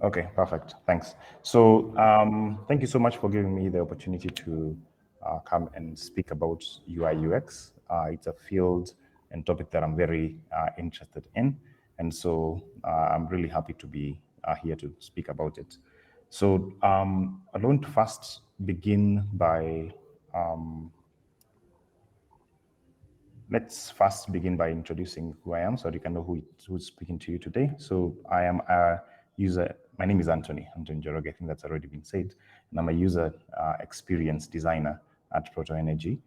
Okay, perfect. Thanks. So thank you so much for giving me the opportunity to come and speak about UI UX. It's a field and topic that I'm very interested in. And so I'm really happy to be here to speak about it. So I want to first begin by let's first begin by introducing who I am so you can know who's speaking to you today. So I am a user, my name is Antony Njoroge, I think that's already been said, and I'm a user experience designer at Proto Energy.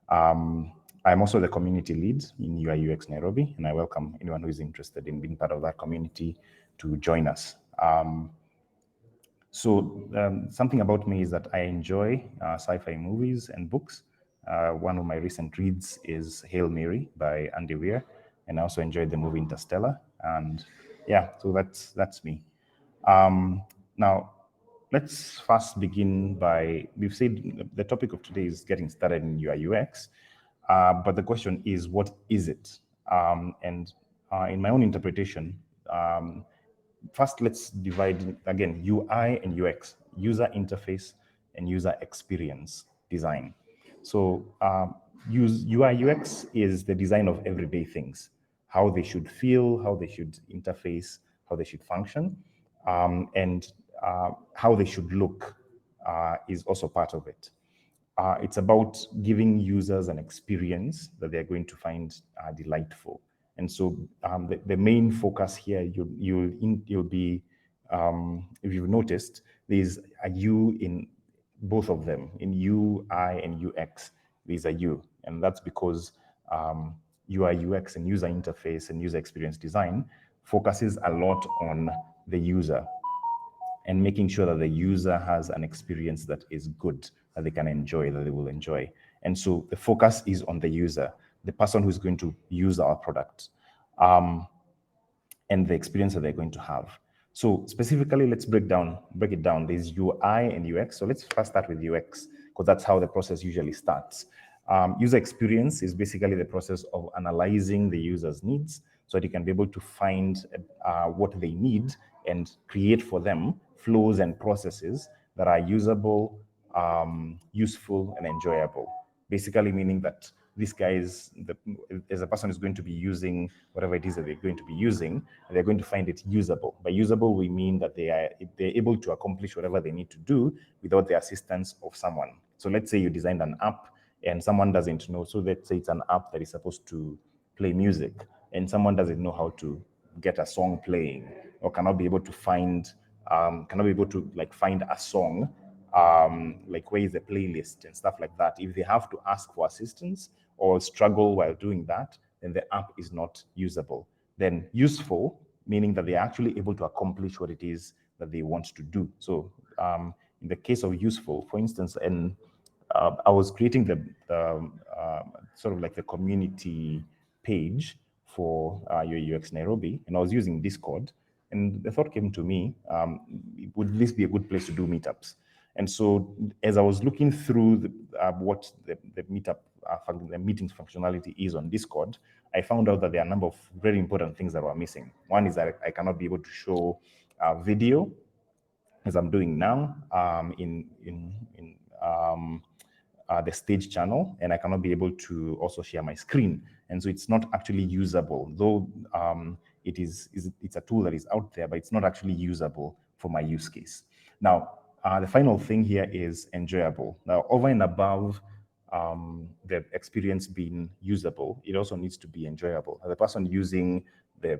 I'm also the community lead in UIUX Nairobi, and I welcome anyone who is interested in being part of that community to join us. Something about me is that I enjoy sci-fi movies and books. One of my recent reads is Hail Mary by Andy Weir, and I also enjoyed the movie Interstellar. And yeah, so that's me. Now, let's first begin by, we've said the topic of today is getting started in UI UX, but the question is, what is it? And in my own interpretation, first, let's divide again UI and UX, user interface and user experience design. So UI UX is the design of everyday things, how they should feel, how they should interface, how they should function, and how they should look is also part of it. It's about giving users an experience that they're going to find delightful. And so the main focus here, you'll be, if you've noticed, there's a U in both of them, in UI and UX, there's a U. And that's because UI, UX and user interface and user experience design focuses a lot on the user and making sure that the user has an experience that is good, that they can enjoy, that they will enjoy. And so the focus is on the user, the person who's going to use our product, and the experience that they're going to have. So specifically, let's break it down. There's UI and UX. So let's first start with UX, because that's how the process usually starts. User experience is basically the process of analyzing the user's needs so that you can be able to find what they need and create for them flows and processes that are usable, useful, and enjoyable. Basically meaning that this guy is, as a person is going to be using whatever it is that they're going to be using, they're going to find it usable. By usable, we mean that they're able to accomplish whatever they need to do without the assistance of someone. So let's say you designed an app and someone doesn't know. So let's say it's an app that is supposed to play music and someone doesn't know how to get a song playing or cannot be able to find find a song, like where is the playlist and stuff like that. If they have to ask for assistance or struggle while doing that, then the app is not usable. Then useful, meaning that they're actually able to accomplish what it is that they want to do. So in the case of useful, for instance, I was creating the sort of like the community page for UIUX Nairobi, and I was using Discord. And the thought came to me, would this be a good place to do meetups? And so as I was looking through what the meetup, the meetings functionality is on Discord, I found out that there are a number of very important things that were missing. One is that I cannot be able to show video as I'm doing now in the stage channel, and I cannot be able to also share my screen. And so it's not actually usable, though it's a tool that is out there, but it's not actually usable for my use case. Now, the final thing here is enjoyable. Now, over and above the experience being usable, it also needs to be enjoyable. The person using the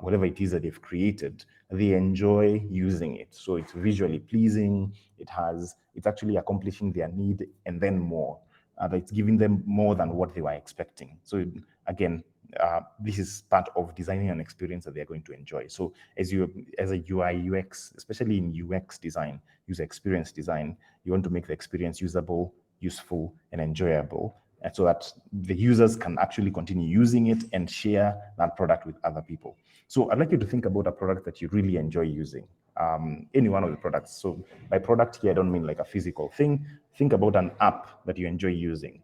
whatever it is that they've created, they enjoy using it. So it's visually pleasing, it's actually accomplishing their need and then more. It's giving them more than what they were expecting. So again, this is part of designing an experience that they're going to enjoy. So as a UI UX, especially in UX design, user experience design, you want to make the experience usable, useful, and enjoyable, and so that the users can actually continue using it and share that product with other people. So I'd like you to think about a product that you really enjoy using, any one of the products. So by product here, I don't mean like a physical thing. Think about an app that you enjoy using.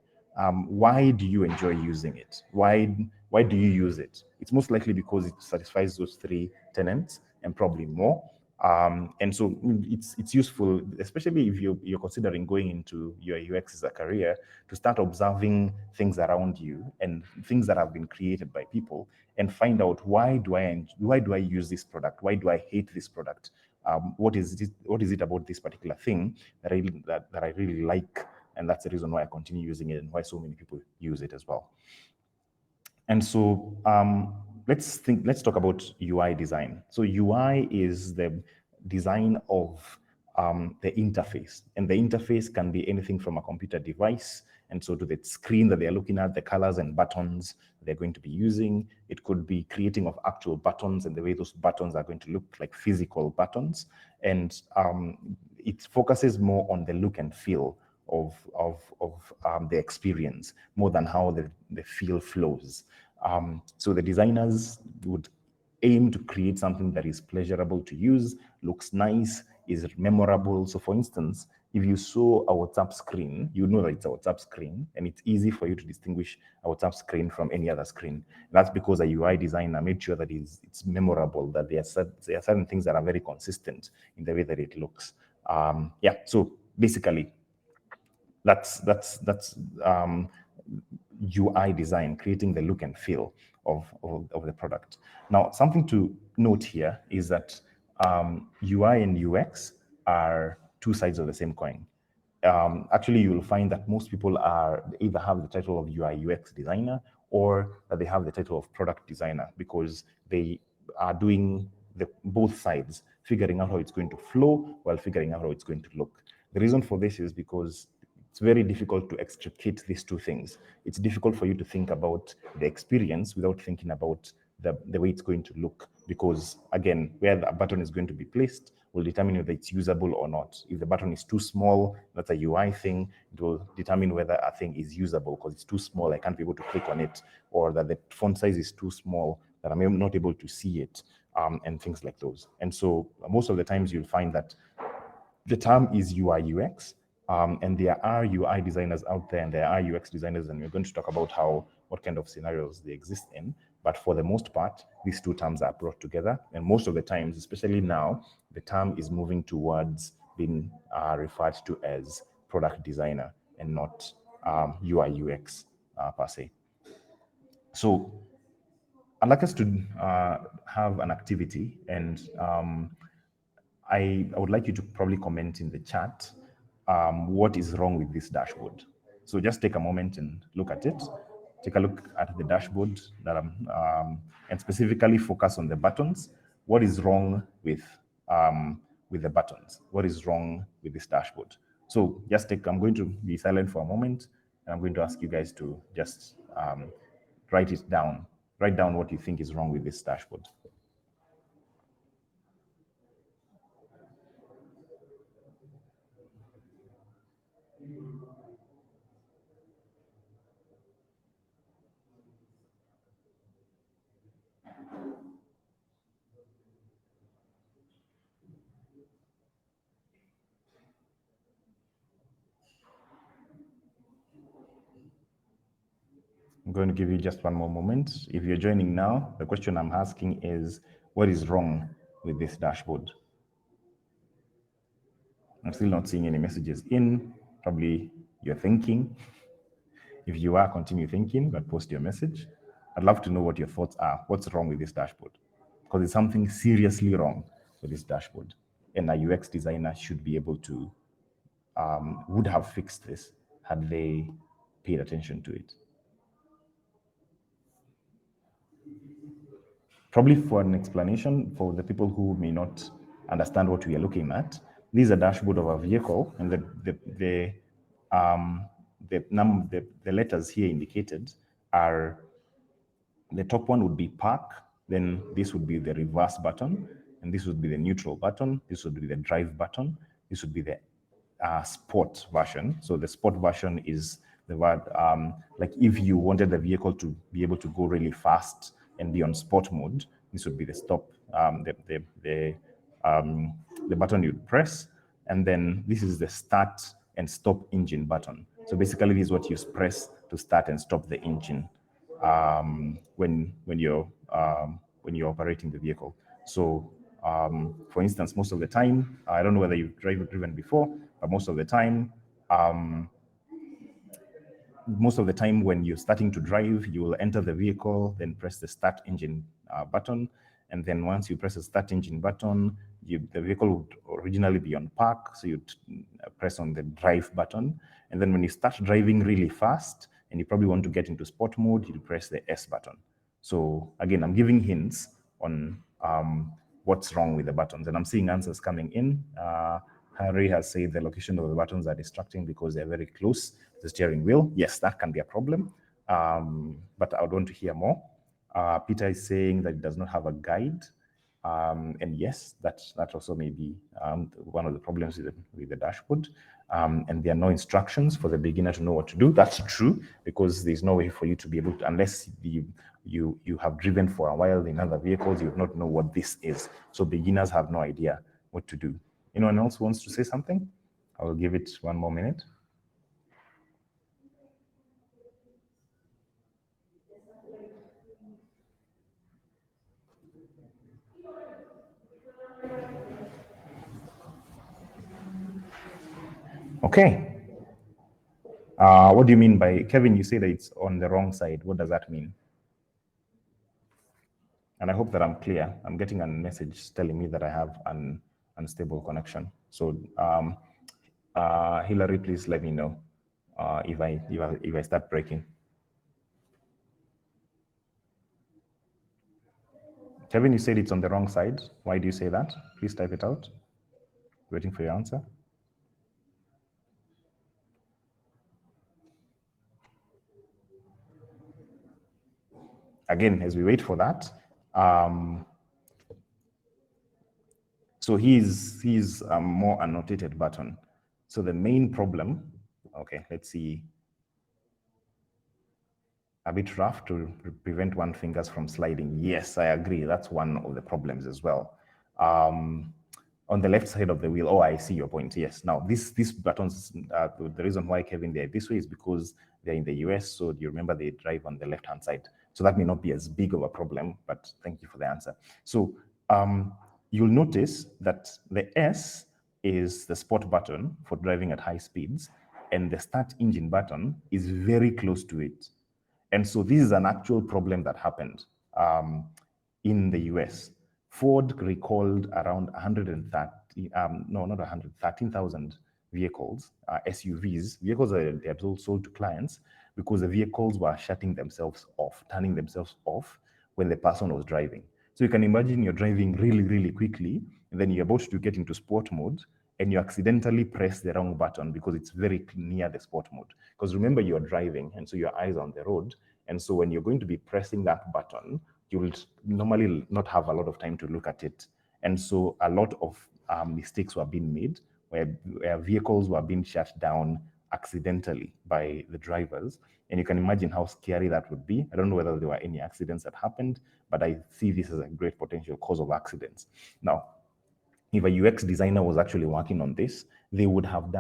Why do you enjoy using it? Why do you use it? It's most likely because it satisfies those three tenets and probably more. And so it's useful, especially if you're considering going into UIUX as a career, to start observing things around you and things that have been created by people, and find out why do I use this product? Why do I hate this product? What is it about this particular thing that I really like, and that's the reason why I continue using it and why so many people use it as well. And so let's talk about UI design. So UI is the design of the interface, and the interface can be anything from a computer device, and so to the screen that they're looking at, the colors and buttons they're going to be using. It could be creating of actual buttons and the way those buttons are going to look like physical buttons, and it focuses more on the look and feel of the experience more than how the feel flows. So the designers would aim to create something that is pleasurable to use, looks nice, is memorable. So for instance, if you saw a WhatsApp screen, you know that it's a WhatsApp screen, and it's easy for you to distinguish a WhatsApp screen from any other screen. That's because a UI designer made sure that it's memorable, that there are certain things that are very consistent in the way that it looks. Yeah, so basically, that's UI design, creating the look and feel of the product. Now, something to note here is that UI and UX are two sides of the same coin. Actually, you'll find that most people either have the title of UI UX designer, or that they have the title of product designer, because they are doing both sides, figuring out how it's going to flow while figuring out how it's going to look. The reason for this is because it's very difficult to extricate these two things. It's difficult for you to think about the experience without thinking about the way it's going to look, because again, where the button is going to be placed will determine whether it's usable or not. If the button is too small, that's a UI thing. It will determine whether a thing is usable because it's too small, I can't be able to click on it, or that the font size is too small that I'm not able to see it, and things like those. And so most of the times you'll find that the term is UI UX, and there are UI designers out there and there are UX designers, and we're going to talk about what kind of scenarios they exist in. But for the most part, these two terms are brought together, and most of the times, especially now, the term is moving towards being referred to as product designer and not UI UX per se. So I'd like us to have an activity, and I would like you to probably comment in the chat what is wrong with this dashboard. So just take a moment and look at it. Take a look at the dashboard and specifically focus on the buttons. What is wrong with the buttons? What is wrong with this dashboard? So I'm going to be silent for a moment, and I'm going to ask you guys to just write it down. Write down what you think is wrong with this dashboard. I'm going to give you just one more moment. If you're joining now, the question I'm asking is, what is wrong with this dashboard? I'm still not seeing any messages in. Probably you're thinking. If you are, continue thinking, but post your message. I'd love to know what your thoughts are. What's wrong with this dashboard? Because it's something seriously wrong with this dashboard. And a UX designer should be able to, would have fixed this had they paid attention to it. Probably for an explanation for the people who may not understand what we are looking at, this is a dashboard of a vehicle, and the letters here indicated are, the top one would be park, then this would be the reverse button, and this would be the neutral button, this would be the drive button, this would be the sport version. So the sport version is the word, like if you wanted the vehicle to be able to go really fast and be on sport mode, this would be the stop, the button you'd press. And then this is the start and stop engine button. So basically this is what you press to start and stop the engine when you're operating the vehicle. So For instance, most of the time, I don't know whether you've driven before, but most of the time when you're starting to drive, you will enter the vehicle, then press the start engine button. And then once you press the start engine button, the vehicle would originally be on park. So you'd press on the drive button. And then when you start driving really fast and you probably want to get into sport mode, you press the S button. So again, I'm giving hints on what's wrong with the buttons. And I'm seeing answers coming in. Harry has said the location of the buttons are distracting because they're very close to the steering wheel. Yes, that can be a problem, but I would want to hear more. Peter is saying that it does not have a guide. And yes, that also may be one of the problems with the dashboard. And there are no instructions for the beginner to know what to do. That's true, because there's no way for you to be able to, unless you have driven for a while in other vehicles, you would not know what this is. So beginners have no idea what to do. Anyone else wants to say something? I will give it one more minute. Okay. What do you mean by, Kevin, you say that it's on the wrong side. What does that mean? And I hope that I'm clear. I'm getting a message telling me that I have an unstable connection. So Hillary, please let me know if I start breaking. Kevin, you said it's on the wrong side. Why do you say that? Please type it out. Waiting for your answer. Again, as we wait for that, so he's a more annotated button. So the main problem, okay, let's see. A bit rough to prevent one fingers from sliding. Yes, I agree. That's one of the problems as well. On the left side of the wheel, oh, I see your point. Yes. Now, these buttons, the reason why, Kevin, they're this way is because they're in the US. So you remember they drive on the left-hand side. So that may not be as big of a problem, but thank you for the answer. So you'll notice that the S is the sport button for driving at high speeds, and the start engine button is very close to it. And so this is an actual problem that happened in the US. Ford recalled around 13,000 vehicles, SUVs, vehicles that they had sold to clients, because the vehicles were shutting themselves off, turning themselves off when the person was driving. So you can imagine you're driving really, really quickly, and then you're about to get into sport mode, and you accidentally press the wrong button because it's very near the sport mode. Because remember, you're driving, and so your eyes are on the road. And so when you're going to be pressing that button, you will normally not have a lot of time to look at it. And so a lot of mistakes were being made where vehicles were being shut down accidentally by the drivers. And you can imagine how scary that would be. I don't know whether there were any accidents that happened, but I see this as a great potential cause of accidents. Now, if a UX designer was actually working on this, they would have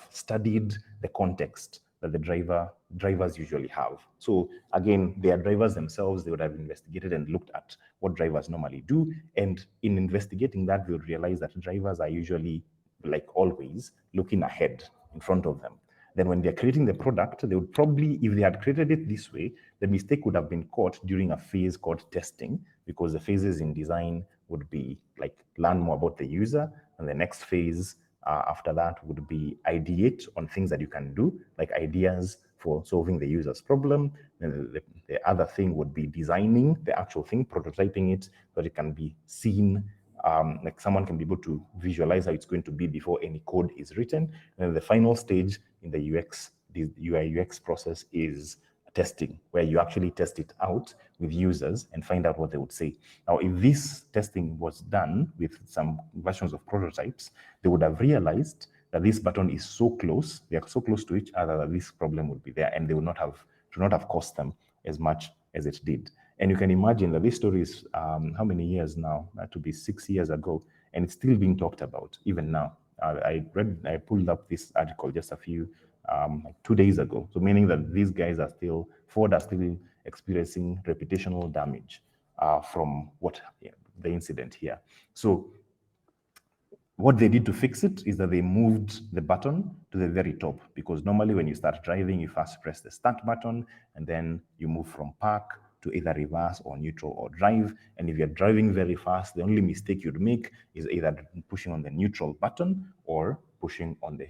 studied the context that the drivers usually have. So again, they are drivers themselves. They would have investigated and looked at what drivers normally do. And in investigating that, they would realize that drivers are usually, like always, looking ahead in front of them. Then when they're creating the product, they would probably, if they had created it this way, the mistake would have been caught during a phase called testing, because the phases in design would be like learn more about the user, and the next phase after that would be ideate on things that you can do, like ideas for solving the user's problem. And the other thing would be designing the actual thing, prototyping it, so that it can be seen, like someone can be able to visualize how it's going to be before any code is written. And then the final stage in the UX, the UI/UX process is testing, where you actually test it out with users and find out what they would say. Now, if this testing was done with some versions of prototypes, they would have realized that this button is so close, they are so close to each other, that this problem would be there, and they would not have cost them as much as it did. And you can imagine that this story is how many years now? That would be 6 years ago, and it's still being talked about even now. I pulled up this article just a few, like 2 days ago. So meaning that these guys are Ford are still experiencing reputational damage from what the incident here. So what they did to fix it is that they moved the button to the very top, because normally when you start driving, you first press the start button and then you move from park to either reverse or neutral or drive. And if you're driving very fast, the only mistake you'd make is either pushing on the neutral button or pushing on the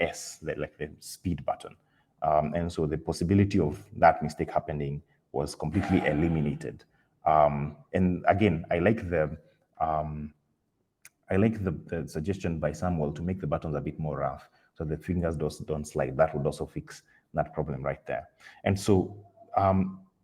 S, like the speed button. And so the possibility of that mistake happening was completely eliminated. And again, I like the suggestion by Samuel to make the buttons a bit more rough so the fingers don't slide. That would also fix that problem right there. And so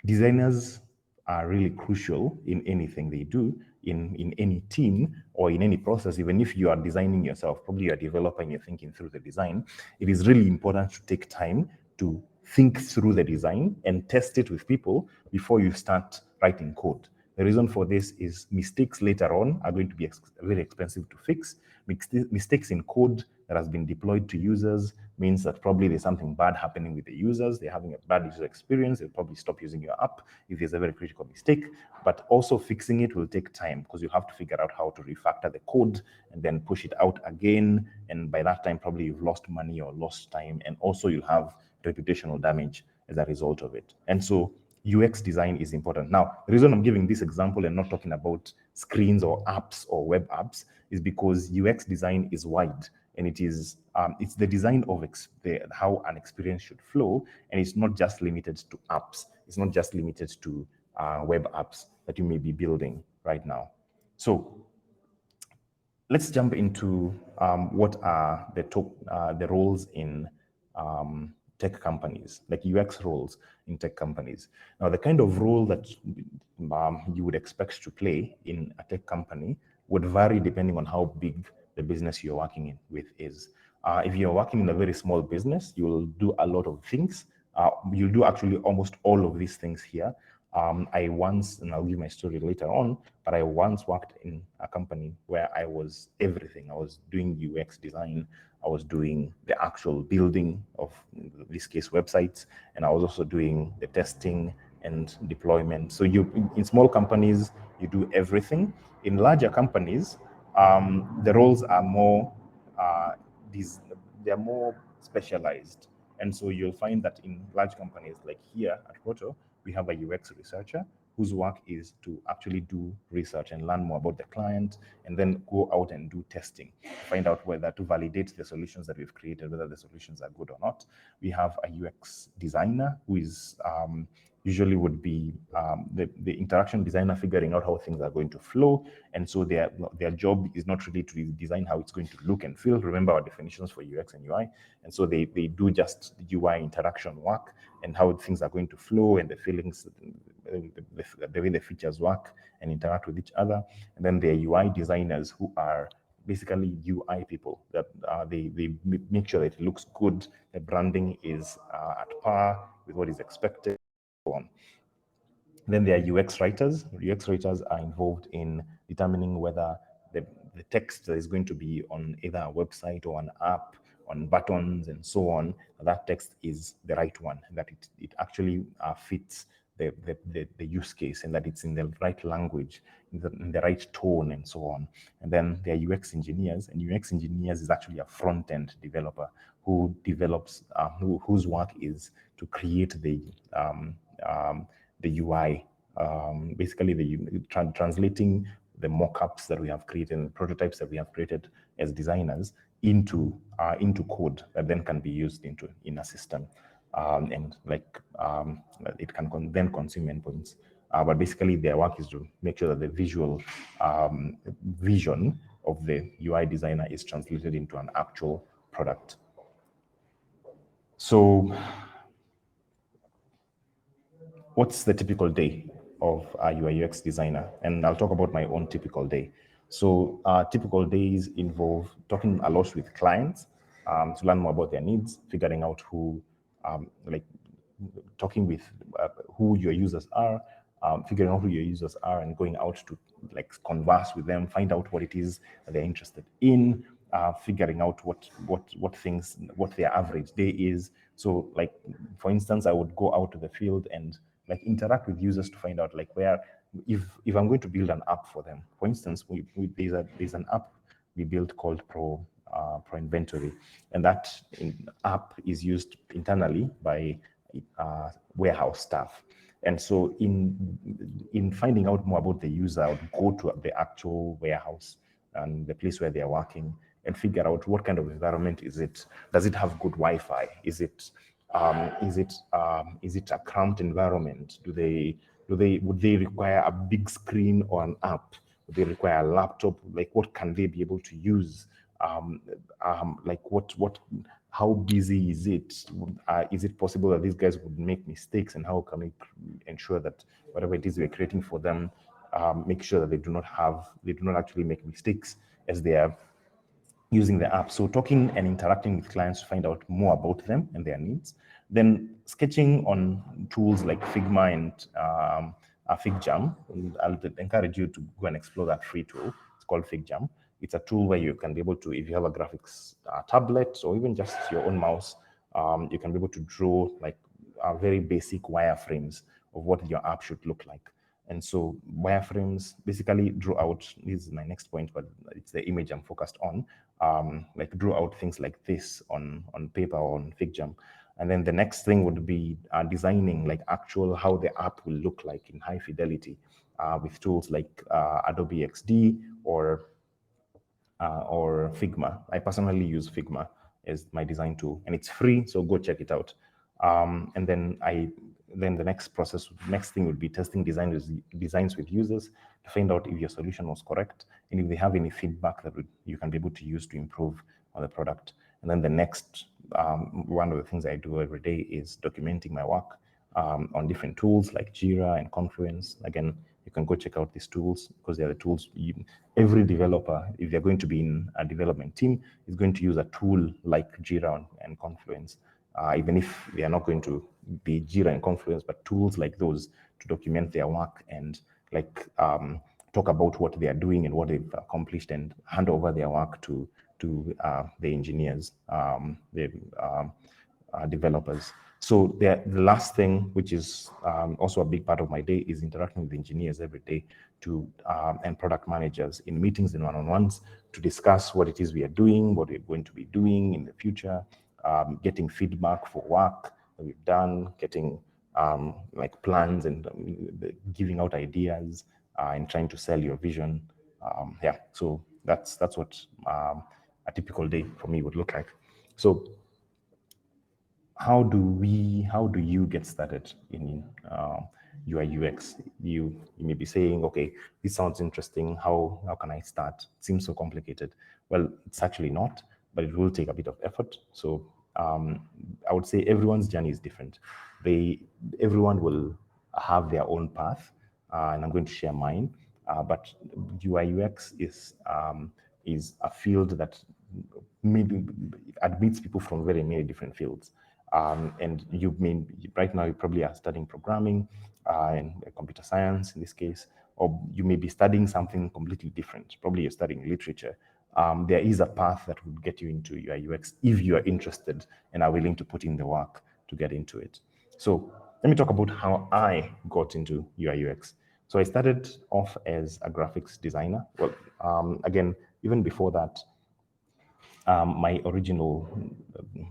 designers are really crucial in anything they do, in any team or in any process. Even if you are designing yourself, probably you are developing, you're thinking through the design, it is really important to take time to think through the design and test it with people before you start writing code. The reason for this is mistakes later on are going to be very expensive to fix. Mistakes in code that has been deployed to users means that probably there's something bad happening with the users. They're having a bad user experience. They'll probably stop using your app if there's a very critical mistake. But also fixing it will take time, because you have to figure out how to refactor the code and then push it out again. And by that time, probably you've lost money or lost time. And also you have reputational damage as a result of it. And so UX design is important. Now, the reason I'm giving this example and not talking about screens or apps or web apps is because UX design is wide, and it's the design of how an experience should flow, and it's not just limited to apps. It's not just limited to web apps that you may be building right now. So let's jump into what are the roles in tech companies, like UX roles in tech companies. Now, the kind of role that you would expect to play in a tech company would vary depending on how big the business you're working with is. If you're working in a very small business, you'll do a lot of things. You'll do actually almost all of these things here. I once, and I'll give my story later on, but I once worked in a company where I was everything. I was doing UX design, I was doing the actual building of, in this case, websites, and I was also doing the testing and deployment. So in small companies, you do everything. In larger companies, the roles are more, they're more specialized. And so you'll find that in large companies like here at Proto, we have a UX researcher whose work is to actually do research and learn more about the client, and then go out and do testing, find out whether to validate the solutions that we've created, whether the solutions are good or not. We have a UX designer who is usually would be the interaction designer, figuring out how things are going to flow. And so their job is not really to design how it's going to look and feel. Remember our definitions for UX and UI. And so they do just UI interaction work and how things are going to flow and the feelings, the way the features work and interact with each other. And then there are UI designers who are basically UI people that they make sure that it looks good, the branding is at par with what is expected. On. Then there are UX writers. UX writers are involved in determining whether the text that is going to be on either a website or an app, on buttons and so on, that text is the right one, that it actually fits the use case, and that it's in the right language, in the right tone, and so on. And then there are UX engineers, and UX engineers is actually a front-end developer who develops, whose work is to create the UI, basically translating the mock-ups that we have created and the prototypes that we have created as designers into code that then can be used in a system, and like it can then consume endpoints. But basically their work is to make sure that the visual vision of the UI designer is translated into an actual product. So what's the typical day of a UI UX designer? And I'll talk about my own typical day. So typical days involve talking a lot with clients to learn more about their needs, figuring out who, talking with who your users are, figuring out who your users are and going out to converse with them, find out what it is that they're interested in, figuring out what their average day is. So for instance, I would go out to the field and interact with users to find out where if I'm going to build an app for them, for instance, there's an app we built called Pro Inventory, and that app is used internally by warehouse staff. And so in finding out more about the user, I would go to the actual warehouse and the place where they're working and figure out what kind of environment is it. Does it have good Wi-Fi? Is it a cramped environment? Would they require a big screen or an app? Would they require a laptop? Like, what can they be able to use? Like how busy is it? Is it possible that these guys would make mistakes, and how can we ensure that whatever it is we're creating for them, make sure that they do not actually make mistakes as they are using the app. So talking and interacting with clients to find out more about them and their needs. Then sketching on tools like Figma and FigJam. And I'll encourage you to go and explore that free tool. It's called FigJam. It's a tool where you can be able to, if you have a graphics tablet or even just your own mouse, you can be able to draw like very basic wireframes of what your app should look like. And so wireframes basically draw out, this is my next point, but it's the image I'm focused on, like draw out things like this on paper or on FigJam. And then the next thing would be designing like actual how the app will look like in high fidelity with tools like Adobe XD or Figma. I personally use Figma as my design tool, and it's free, so go check it out. And then the next thing would be testing designs with users to find out if your solution was correct and if they have any feedback that you can be able to use to improve on the product. And then the next one of the things I do every day is documenting my work on different tools like Jira and Confluence. Again, you can go check out these tools because they're the tools every developer, if they're going to be in a development team, is going to use a tool like Jira and Confluence. Even if they are not going to be Jira and Confluence, but tools like those to document their work and like talk about what they are doing and what they've accomplished and hand over their work to the engineers, the developers. So the last thing, which is also a big part of my day, is interacting with engineers every day and product managers in meetings and one-on-ones to discuss what it is we are doing, what we're going to be doing in the future, getting feedback for work that we've done, getting like plans and giving out ideas and trying to sell your vision. Yeah, so that's what a typical day for me would look like. So how do you get started in UI UX? You may be saying, okay, this sounds interesting. How can I start? It seems so complicated. Well, it's actually not, but it will take a bit of effort. So I would say everyone's journey is different. Everyone will have their own path, and I'm going to share mine. But UI UX is a field that maybe admits people from very many different fields. And right now you probably are studying programming and computer science in this case, or you may be studying something completely different. Probably you're studying literature. There is a path that would get you into UI UX if you are interested and are willing to put in the work to get into it. So let me talk about how I got into UI UX. So I started off as a graphics designer. Well, again, even before that, my original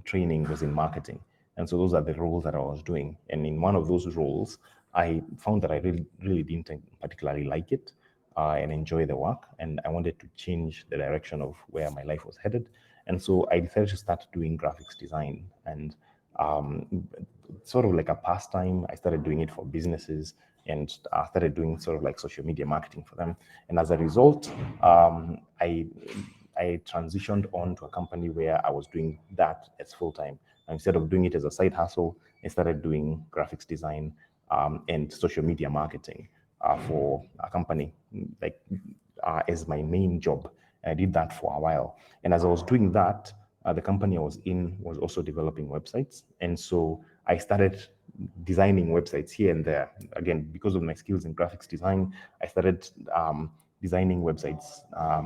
training was in marketing. And so those are the roles that I was doing. And in one of those roles, I found that I really didn't particularly like it and enjoy the work. And I wanted to change the direction of where my life was headed. And so I decided to start doing graphics design. And sort of like a pastime, I started doing it for businesses and started doing sort of like social media marketing for them. And as a result, I transitioned on to a company where I was doing that as full-time. Instead of doing it as a side hustle, I started doing graphics design and social media marketing for a company like as my main job. And I did that for a while. And as I was doing that, the company I was in was also developing websites. And so I started designing websites here and there. Again, because of my skills in graphics design, I started designing websites.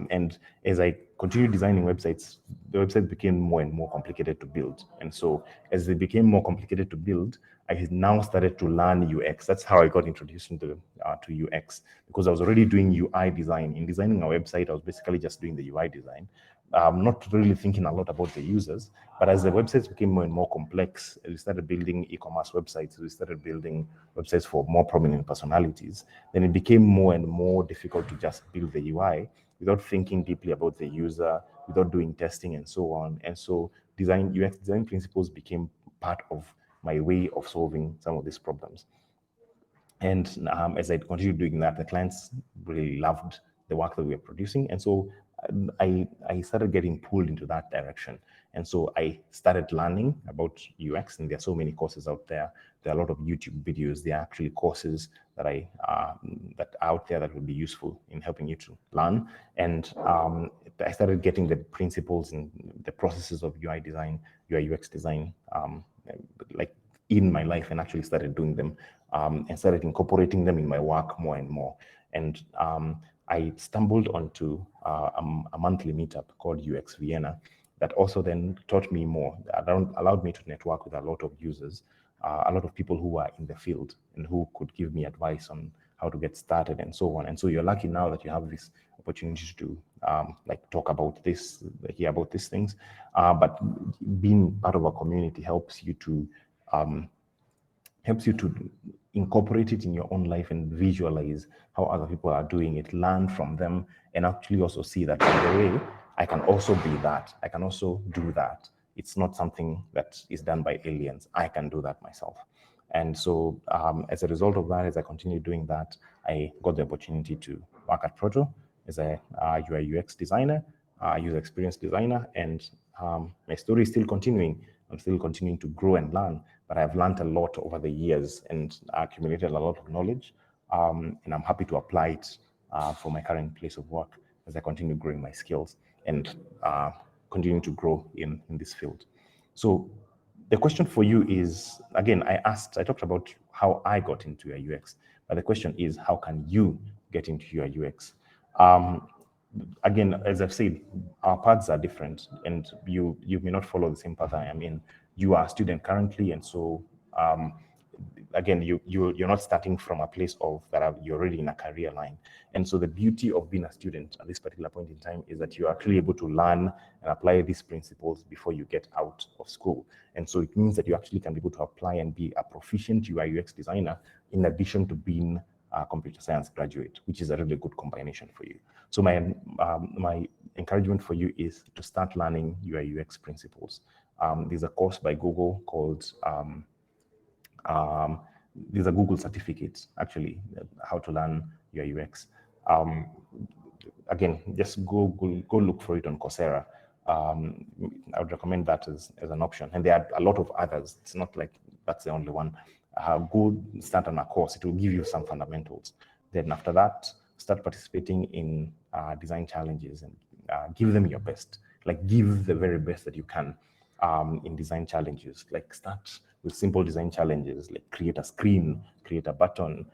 And as I continued designing websites, the website became more and more complicated to build. And so as they became more complicated to build, I now started to learn UX. That's how I got introduced into to UX, because I was already doing UI design. In designing a website, I was basically just doing the UI design, not really thinking a lot about the users. But as the websites became more and more complex, we started building e-commerce websites. We started building websites for more prominent personalities. Then it became more and more difficult to just build the UI without thinking deeply about the user, without doing testing and so on. And so UX design principles became part of my way of solving some of these problems. And as I continued doing that, the clients really loved the work that we were producing. And so I started getting pulled into that direction. And so I started learning about UX, and there are so many courses out there. There are a lot of YouTube videos. There are actually courses that that are out there that would be useful in helping you to learn. And I started getting the principles and the processes of UI design, UI UX design, like in my life, and actually started doing them and started incorporating them in my work more and more. And I stumbled onto a monthly meetup called UX Vienna that also then taught me more, allowed me to network with a lot of users, a lot of people who are in the field and who could give me advice on how to get started and so on. And so you're lucky now that you have this opportunity to like talk about this, hear about these things. But being part of a community helps you to incorporate it in your own life and visualize how other people are doing it, learn from them, and actually also see that, by the way, I can also be that. I can also do that. It's not something that is done by aliens. I can do that myself. And so as a result of that, as I continued doing that, I got the opportunity to work at Proto as a UI UX designer, user experience designer, and my story is still continuing. I'm still continuing to grow and learn, but I've learned a lot over the years and accumulated a lot of knowledge, and I'm happy to apply it for my current place of work as I continue growing my skills and continuing to grow in this field. So the question for you is, again, I talked about how I got into UI UX, but the question is, how can you get into UI UX? Again, as I've said, our paths are different, and you may not follow the same path I am in. You are a student currently, and so again, you're not starting from a place of you're already in a career line. And so the beauty of being a student at this particular point in time is that you're actually able to learn and apply these principles before you get out of school. And so it means that you actually can be able to apply and be a proficient UI UX designer in addition to being a computer science graduate, which is a really good combination for you. So my encouragement for you is to start learning UI UX principles. There's a course by Google called these are Google certificates, actually, how to learn UI UX. Again, just go look for it on Coursera. I would recommend that as an option. And there are a lot of others. It's not like that's the only one. Go start on a course. It will give you some fundamentals. Then after that, start participating in design challenges and give them your best. Like, give the very best that you can in design challenges. Like, start with simple design challenges, like create a screen, create a button,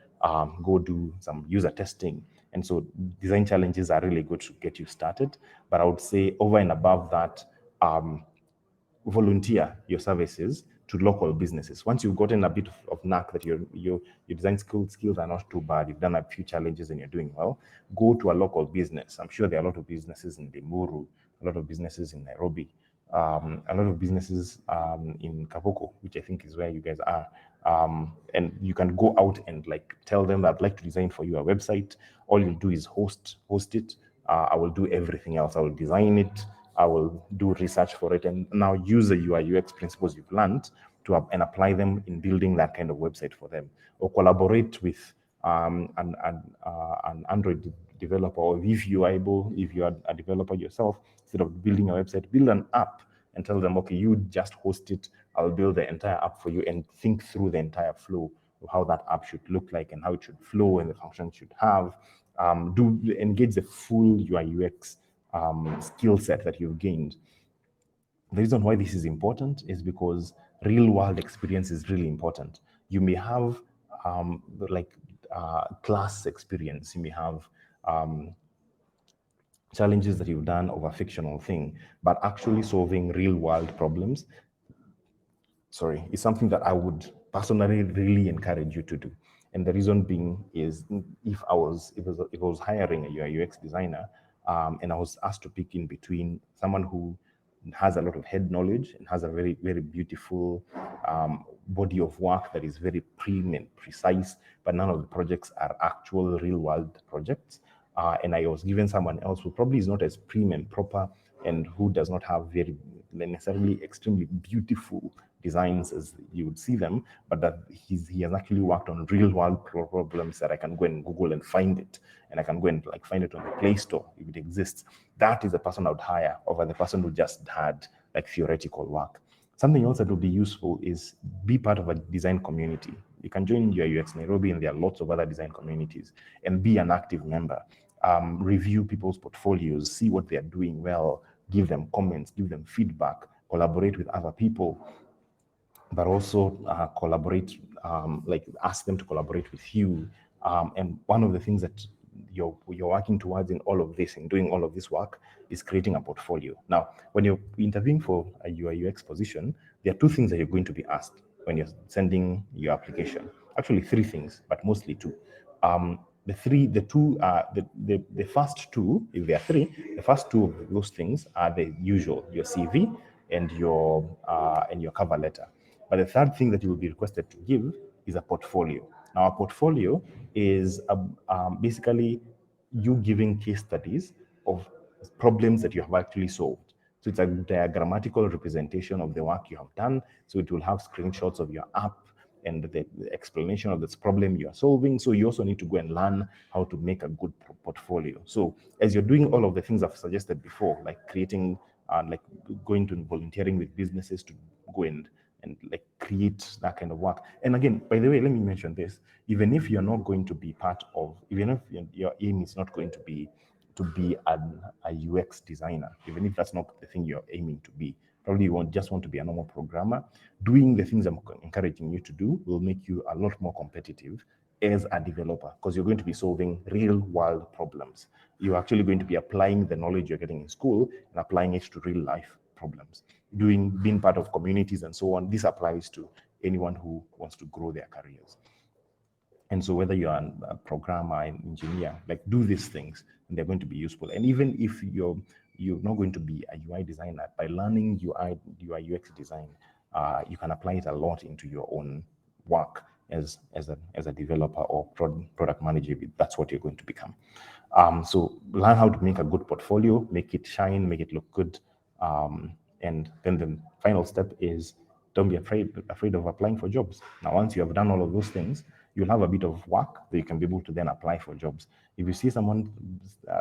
go do some user testing. And so design challenges are really good to get you started. But I would say over and above that, volunteer your services to local businesses. Once you've gotten a bit of knack that your design skills are not too bad, you've done a few challenges and you're doing well, go to a local business. I'm sure there are a lot of businesses in Limuru, a lot of businesses in Nairobi, a lot of businesses in Kaboko, which I think is where you guys are. And you can go out and like tell them that I'd like to design for you a website. All you'll do is host it. I will do everything else. I will design it. I will do research for it, and now use the UI UX principles you've learned and apply them in building that kind of website for them, or collaborate with an Android developer, or if you are a developer yourself, instead of building a website, build an app and tell them, okay, you just host it, I'll build the entire app for you, and think through the entire flow of how that app should look like and how it should flow and the function it should have. Do engage the full UI UX skill set that you've gained. The reason why this is important is because real world experience is really important. You may have class experience, you may have challenges that you've done over a fictional thing, but actually solving real world problems, is something that I would personally really encourage you to do. And the reason being is if I was hiring a UI UX designer, and I was asked to pick in between someone who has a lot of head knowledge and has a very, very beautiful body of work that is very prim and precise, but none of the projects are actual real world projects. And I was given someone else who probably is not as prim and proper and who does not have very necessarily extremely beautiful designs as you would see them, but that he has actually worked on real world problems that I can go and Google and find it, and I can go and like find it on the Play Store if it exists. That is the person I would hire over the person who just had like theoretical work. Something else that would be useful is be part of a design community. You can join UIUX Nairobi, and there are lots of other design communities, and be an active member. Review people's portfolios, see what they are doing well, give them comments, give them feedback, collaborate with other people, but also collaborate, like ask them to collaborate with you. And one of the things that you're working towards in all of this, in doing all of this work, is creating a portfolio. Now, when you're interviewing for a UI UX position, there are two things that you're going to be asked when you're sending your application. Actually, three things, but mostly two. The first two, if there are three, the first two of those things are the usual: your CV and your cover letter. But the third thing that you will be requested to give is a portfolio. Now, a portfolio is basically you giving case studies of problems that you have actually solved. So it's a diagrammatical representation of the work you have done. So it will have screenshots of your app and the explanation of this problem you are solving. So you also need to go and learn how to make a good portfolio. So as you're doing all of the things I've suggested before, like creating, like going to volunteering with businesses to go and like create that kind of work. And again, by the way, let me mention this: even if you're not going to be part of, even if your aim is not going to be a UX designer, even if that's not the thing you're aiming to be, probably you won't just want to be a normal programmer, doing the things I'm encouraging you to do will make you a lot more competitive as a developer, because you're going to be solving real world problems. You're actually going to be applying the knowledge you're getting in school and applying it to real life problems. Being part of communities and so on, this applies to anyone who wants to grow their careers. And so whether you're a programmer, an engineer, like do these things and they're going to be useful. And even if you're not going to be a UI designer, by learning UI UX design, you can apply it a lot into your own work as a developer or product manager, if that's what you're going to become. So learn how to make a good portfolio, make it shine, make it look good. And then the final step is don't be afraid of applying for jobs. Now, once you have done all of those things, you'll have a bit of work that you can be able to then apply for jobs. If you see someone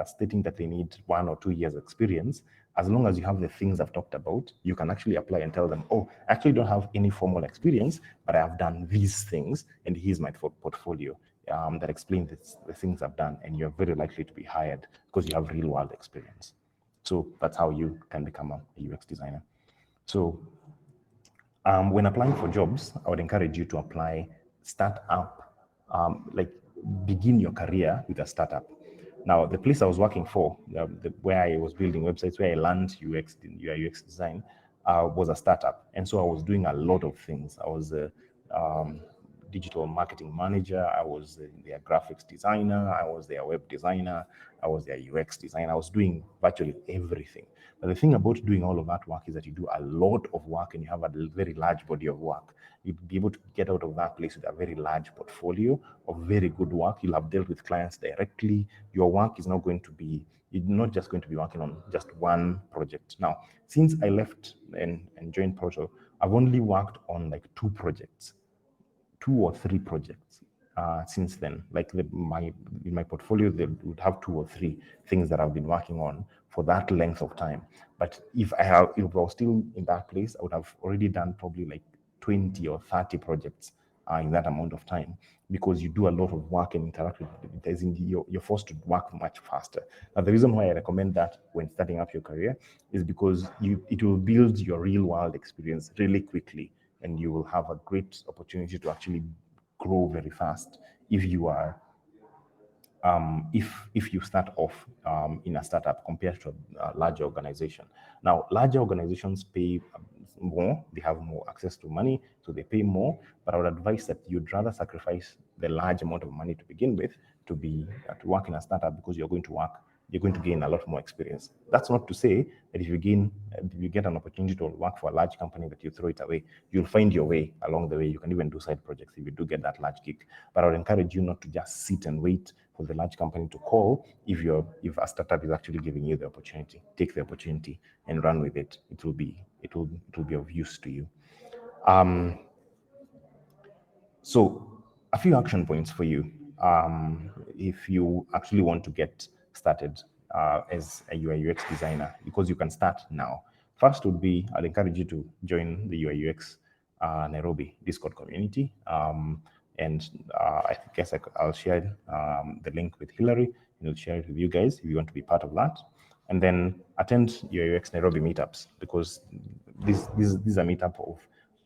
stating that they need 1 or 2 years experience, as long as you have the things I've talked about, you can actually apply and tell them, oh, I actually don't have any formal experience, but I have done these things, and here's my portfolio that explains the things I've done, and you're very likely to be hired because you have real world experience. So that's how you can become a UX designer. So when applying for jobs, I would encourage you to start up, like begin your career with a startup. Now, the place I was working for, where I was building websites, where I learned UI UX design, was a startup. And so I was doing a lot of things. I was a digital marketing manager, I was their graphics designer, I was their web designer, I was their UX designer. I was doing virtually everything. But the thing about doing all of that work is that you do a lot of work and you have a very large body of work. You'd be able to get out of that place with a very large portfolio of very good work. You'll have dealt with clients directly. Your work is not going to be, you're not just going to be working on just one project. Now, since I left and joined Proto, I've only worked on like 2 projects. 2 or 3 projects since then. Like in my portfolio, they would have 2 or 3 things that I've been working on for that length of time. But if I was still in that place, I would have already done probably like 20 or 30 projects in that amount of time, because you do a lot of work and interact with it. You're forced to work much faster. Now, the reason why I recommend that when starting up your career is because it will build your real world experience really quickly, and you will have a great opportunity to actually grow very fast if you are if you start off in a startup compared to a larger organization. Now, larger organizations pay more, they have more access to money, so they pay more. But I would advise that you'd rather sacrifice the large amount of money to begin with to work in a startup, because you're going to gain a lot more experience. That's not to say that if you get an opportunity to work for a large company, that you throw it away. You'll find your way along the way. You can even do side projects if you do get that large gig. But I would encourage you not to just sit and wait for the large company to call. If a startup is actually giving you the opportunity, take the opportunity and run with it. It will be of use to you. So a few action points for you if you actually want to get started as a UI/UX designer, because you can start now. First would be, I'd encourage you to join the UI/UX Nairobi Discord community. And I guess I'll share the link with Hillary, and I'll share it with you guys if you want to be part of that. And then attend UIUX Nairobi meetups, because these are meetup of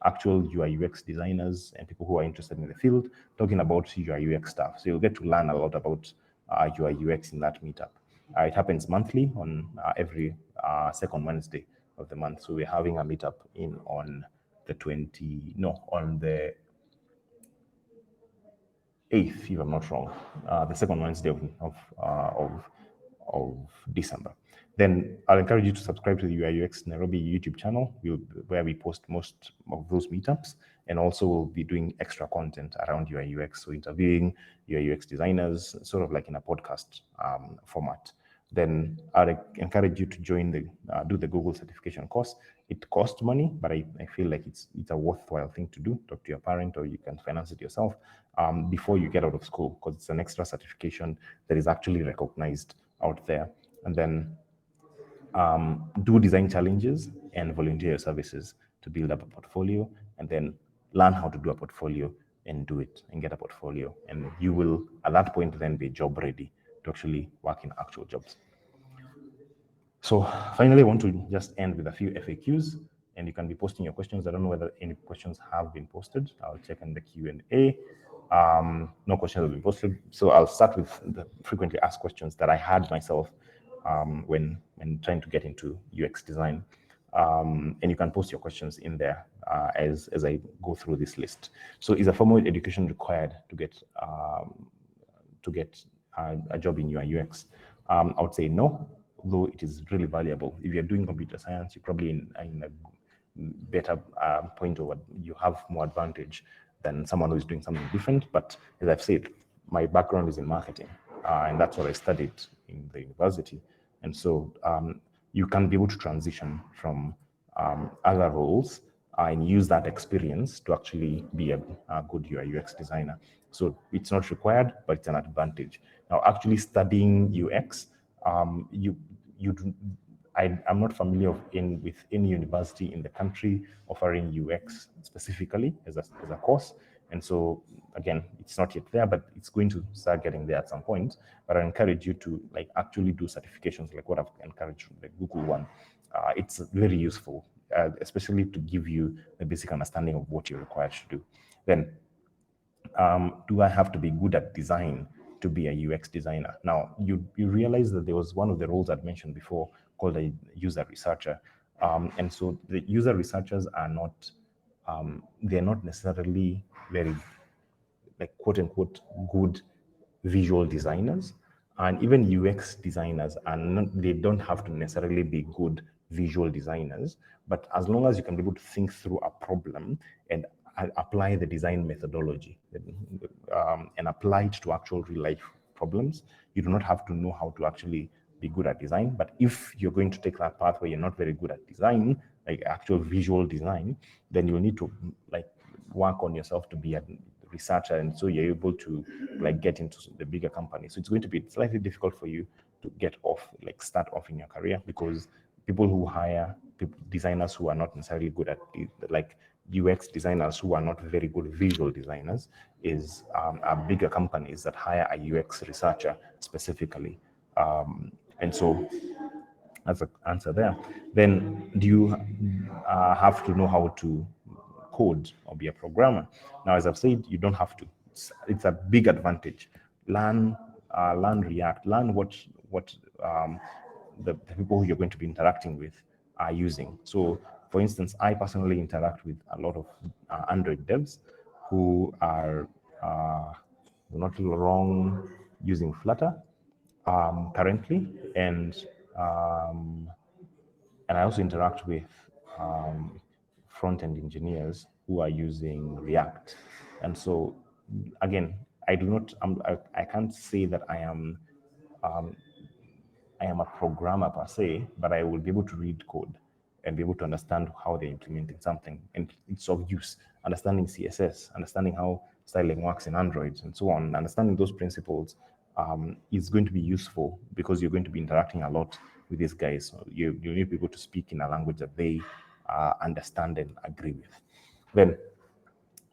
actual UI/UX designers and people who are interested in the field talking about UI/UX stuff. So you'll get to learn a lot about UI/UX in that meetup. It happens monthly on every second Wednesday of the month. So we're having a meetup on the 8th, if I'm not wrong, the second Wednesday of December. Then I'll encourage you to subscribe to the UIUX Nairobi YouTube channel, where we post most of those meetups, and also we'll be doing extra content around UIUX, so interviewing UIUX designers, sort of like in a podcast format. Then I'd encourage you to do the Google certification course. It costs money, but I feel like it's a worthwhile thing to do. Talk to your parent, or you can finance it yourself before you get out of school, because it's an extra certification that is actually recognized out there. And then do design challenges and volunteer your services to build up a portfolio, and then learn how to do a portfolio and do it and get a portfolio. And you will, at that point, then be job ready to actually work in actual jobs. So finally, I want to just end with a few FAQs, and you can be posting your questions. I don't know whether any questions have been posted. I'll check in the Q&A. No questions have been posted. So I'll start with the frequently asked questions that I had myself when trying to get into UX design. And you can post your questions in there as I go through this list. So is a formal education required to get a job in UI/UX? I would say no, though it is really valuable. If you're doing computer science, you're probably in a better point, or you have more advantage than someone who is doing something different. But as I've said, my background is in marketing, and that's what I studied in the university. And so you can be able to transition from other roles and use that experience to actually be a good UI/UX designer. So it's not required, but it's an advantage. Now, actually studying UX, I'm not familiar with any university in the country offering UX specifically as a course. And so again, it's not yet there, but it's going to start getting there at some point. But I encourage you to actually do certifications like what I've encouraged the Google one. It's very useful, especially to give you the basic understanding of what you're required to do. Then, do I have to be good at design to be a UX designer? Now, you realize that there was one of the roles I'd mentioned before called a user researcher. And so the user researchers are not, they're not necessarily very, quote unquote, good visual designers. And even UX designers they don't have to necessarily be good visual designers, but as long as you can be able to think through a problem and apply the design methodology and apply it to actual real life problems, you do not have to know how to actually be good at design. But if you're going to take that path where you're not very good at design, like actual visual design, then you'll need to work on yourself to be a researcher, and so you're able to get into the bigger company. So it's going to be slightly difficult for you to start off in your career, because people who hire designers who are not necessarily good at UX designers who are not very good visual designers are bigger companies that hire a UX researcher specifically. And so as an answer there, then do you have to know how to code or be a programmer? Now, as I've said, you don't have to. It's a big advantage. Learn learn React, learn what the people who you're going to be interacting with are using. So, for instance, I personally interact with a lot of Android devs who are not wrong using Flutter currently, um, and I also interact with front-end engineers who are using React. And so, again, I do not, I can't say that I am a programmer per se, but I will be able to read code and be able to understand how they're implementing something. And it's of use, understanding CSS, understanding how styling works in Android and so on, understanding those principles is going to be useful because you're going to be interacting a lot with these guys. So you need people to speak in a language that they understand and agree with. Then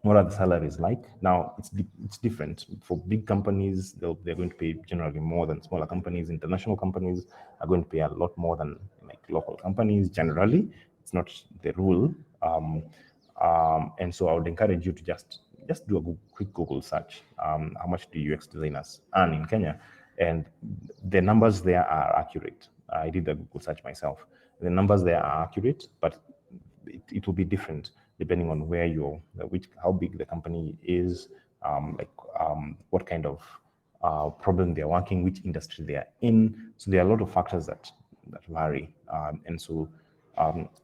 what are the salaries like? Now, it's different. For big companies, they're going to pay generally more than smaller companies. International companies are going to pay a lot more than like local companies generally. It's not the rule. And so I would encourage you to just do a quick Google search. How much do UX designers earn in Kenya? And the numbers there are accurate. I did a Google search myself. The numbers there are accurate, but it will be different depending on where how big the company is, what kind of problem they're working, which industry they are in. So there are a lot of factors that vary, and so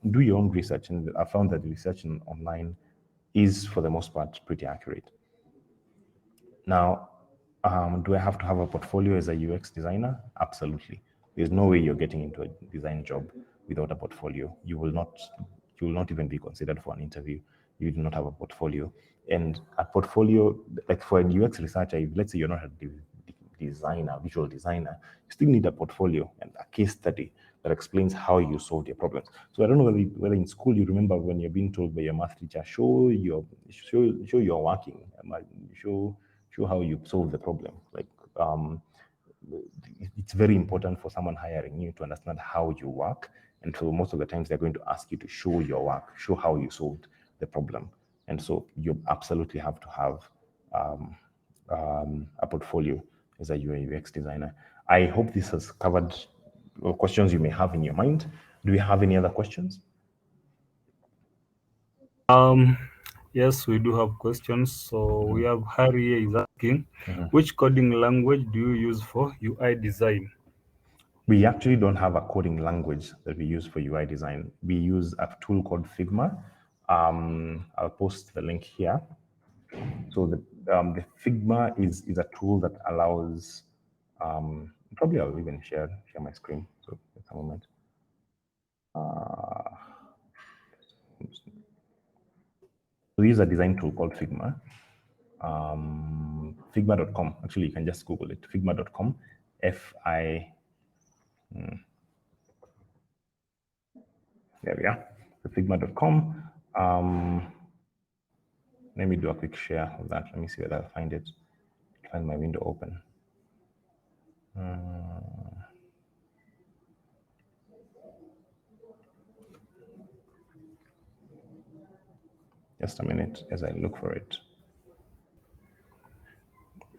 do your own research. And I found that the research online is, for the most part, pretty accurate. Now, do I have to have a portfolio as a UX designer? Absolutely. There's no way you're getting into a design job without a portfolio. You will not even be considered for an interview. You do not have a portfolio. And a portfolio, like for a UX researcher, let's say you're not a designer, visual designer, you still need a portfolio and a case study that explains how you solved your problems. So I don't know whether in school you remember when you're being told by your math teacher, show your working, show how you solve the problem. Like it's very important for someone hiring you to understand how you work. And so most of the times they're going to ask you to show your work, show how you solved the problem. And so you absolutely have to have a portfolio as a UI/UX designer. I hope this has covered questions you may have in your mind. Do you have any other questions? Yes, we do have questions. So we have Harry is asking, which coding language do you use for UI design? We actually don't have a coding language that we use for UI design. We use a tool called Figma. I'll post the link here. So the Figma is a tool that allows, probably I'll even share my screen. So just a moment. We use a design tool called Figma. Figma.com. Actually, you can just Google it. Figma.com. There we are. The Figma.com. Let me do a quick share of that. Let me see whether I'll find it. Find my window open. Just a minute as I look for it.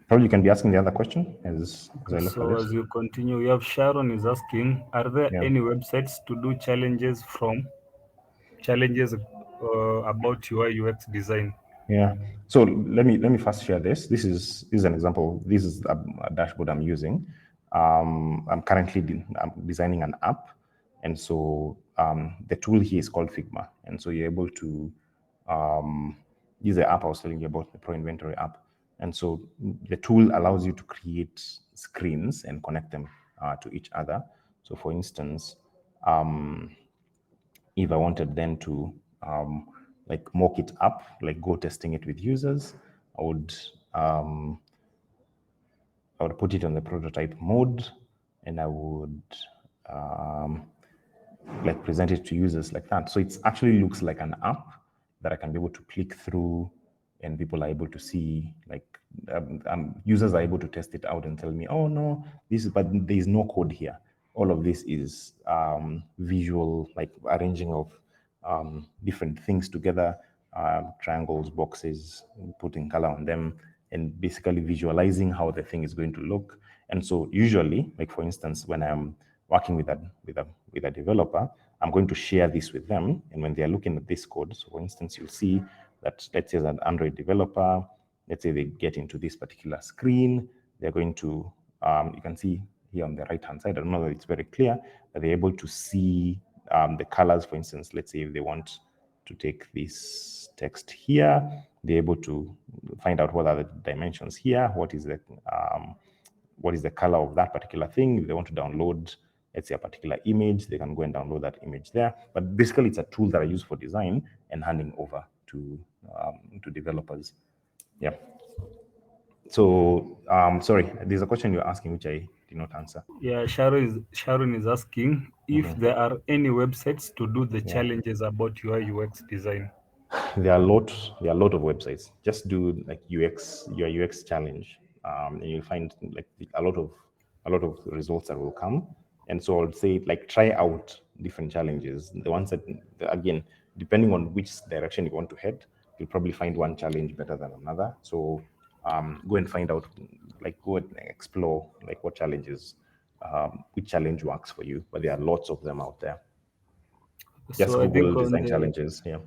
Probably you can be asking the other question as I look for this. So as you continue, we have Sharon is asking, are there any websites to do challenges about UI UX design? Yeah. So let me first share this. This is an example. This is a dashboard I'm using. I'm currently I'm designing an app, and so the tool here is called Figma, and so you're able to use the app I was telling you about, the Pro Inventory app. And so the tool allows you to create screens and connect them to each other. So for instance, if I wanted then to like mock it up, like go testing it with users, I would put it on the prototype mode, and I would like present it to users like that. So it actually looks like an app that I can be able to click through, and people are able to see, like users are able to test it out and tell me, oh no, but there is no code here. All of this is visual, like arranging of different things together, triangles, boxes, putting color on them, and basically visualizing how the thing is going to look. And so usually, like for instance, when I'm working with a developer, I'm going to share this with them. And when they're looking at this code, so for instance, you'll see that, let's say, as an Android developer, let's say they get into this particular screen, they're going to, you can see here on the right-hand side, I don't know if it's very clear, that they're able to see the colors. For instance, let's say if they want to take this text here, they're able to find out what are the dimensions here, what is the color of that particular thing. If they want to download, let's say, a particular image, they can go and download that image there. But basically, it's a tool that I use for design and handing over to developers. Yeah. So, sorry, there's a question you're asking which I did not answer. Yeah, Sharon is asking if there are any websites to do the challenges about UI UX design. There are a lot of websites. Just do like your UX challenge, and you'll find like a lot of results that will come. And so I would say, like, try out different challenges. The ones that, again, depending on which direction you want to head, you'll probably find one challenge better than another. So go and find out, like, go and explore like what challenges, which challenge works for you. But there are lots of them out there. Just So I think Google on design the challenges. Yeah.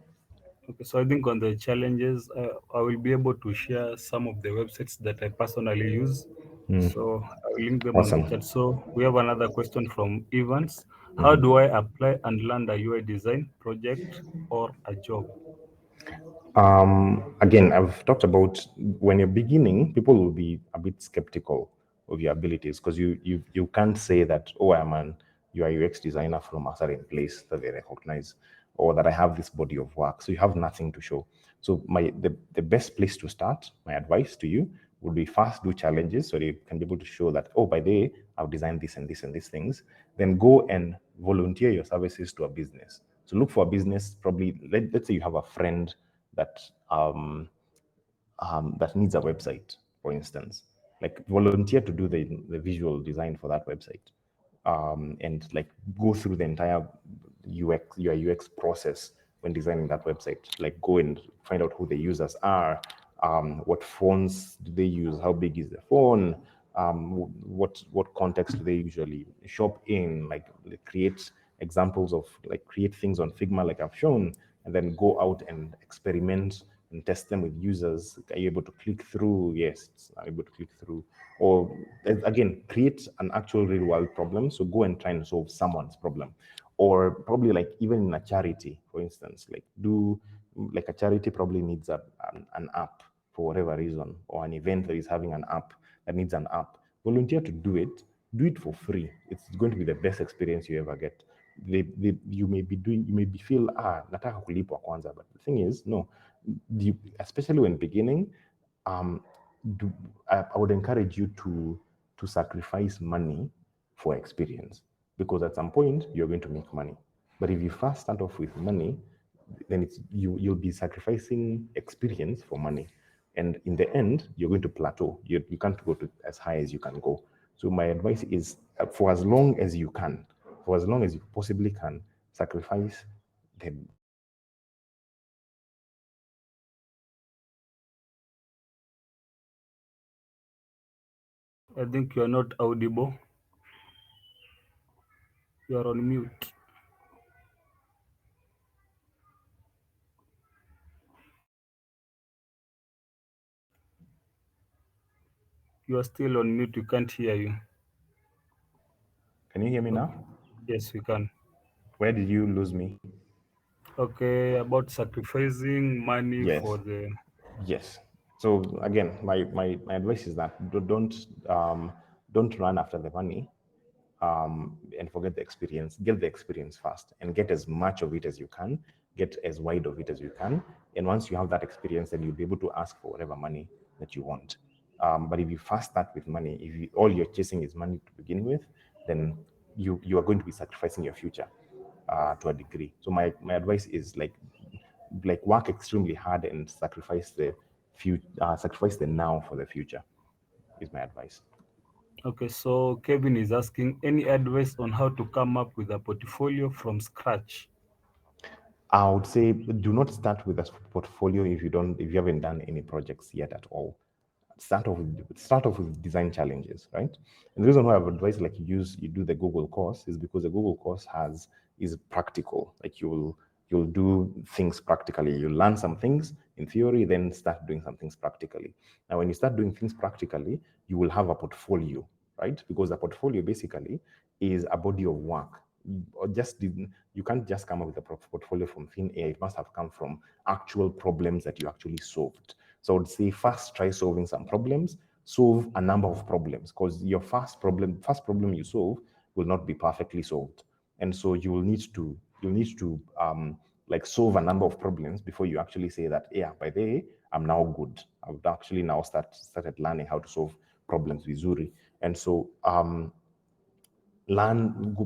Okay, so I think on the challenges, I will be able to share some of the websites that I personally use. So I will link them on the chat. Awesome. So we have another question from Evans. How do I apply and land a UI design project or a job? Again, I've talked about when you're beginning, people will be a bit skeptical of your abilities because you can't say that, oh, I'm an UI UX designer from a certain place that they recognize, or that I have this body of work. So you have nothing to show. So the best place to start, my advice to you, would be first do challenges so you can be able to show that, oh, by the way, I've designed this and this and these things. Then go and volunteer your services to a business. So look for a business, probably, let's say you have a friend that that needs a website, for instance. Like, volunteer to do the visual design for that website, and like go through the entire UI UX process when designing that website. Like, go and find out who the users are, what phones do they use, how big is the phone, what context do they usually shop in, like create examples of, like, create things on Figma like I've shown, and then go out and experiment and test them with users. Are you able to click through? Yes, I'm able to click through. Or again, create an actual real world problem. So go and try and solve someone's problem. Or probably, like, even in a charity, for instance, like, do, like, a charity probably needs an app for whatever reason, or an event that is having an app that needs an app. Volunteer to do it for free. It's going to be the best experience you ever get. You may be feel, nataka kulipwa kwanza, but the thing is, no, especially when beginning, um, I would encourage you to sacrifice money for experience, because at some point you're going to make money. But if you first start off with money, then you'll be sacrificing experience for money, and in the end you're going to plateau. You can't go to as high as you can go. So my advice is, for as long as you can, for as long as you possibly can, sacrifice the I think you are not audible. You are on mute. You are still on mute. We can't hear you. Can you hear me now? Yes, we can. Where did you lose me? Okay, about sacrificing money Yes. for the Yes. So again, my advice is that don't run after the money, and forget the experience. Get the experience first, and get as much of it as you can. Get as wide of it as you can. And once you have that experience, then you'll be able to ask for whatever money that you want. But if you first start with money, if all you're chasing is money to begin with, then you are going to be sacrificing your future to a degree. So my advice is, like work extremely hard and sacrifice the now for the future, is my advice. Okay, so Kevin is asking any advice on how to come up with a portfolio from scratch? I would say, do not start with a portfolio if you haven't done any projects yet at all. start off with design challenges, right? And the reason why I've advised like you do the Google course is because the Google course is practical. Like you'll do things practically. You learn some things in theory, then start doing some things practically. Now, when you start doing things practically, you will have a portfolio, right? Because a portfolio basically is a body of work. You can't just come up with a portfolio from thin air. It must have come from actual problems that you actually solved. So I would say first try solving some problems, solve a number of problems, because your first problem you solve will not be perfectly solved. And so you'll need to like solve a number of problems before you actually say that, yeah, by the way, I'm now good. I've actually now started learning how to solve problems with Zuri. And so learn,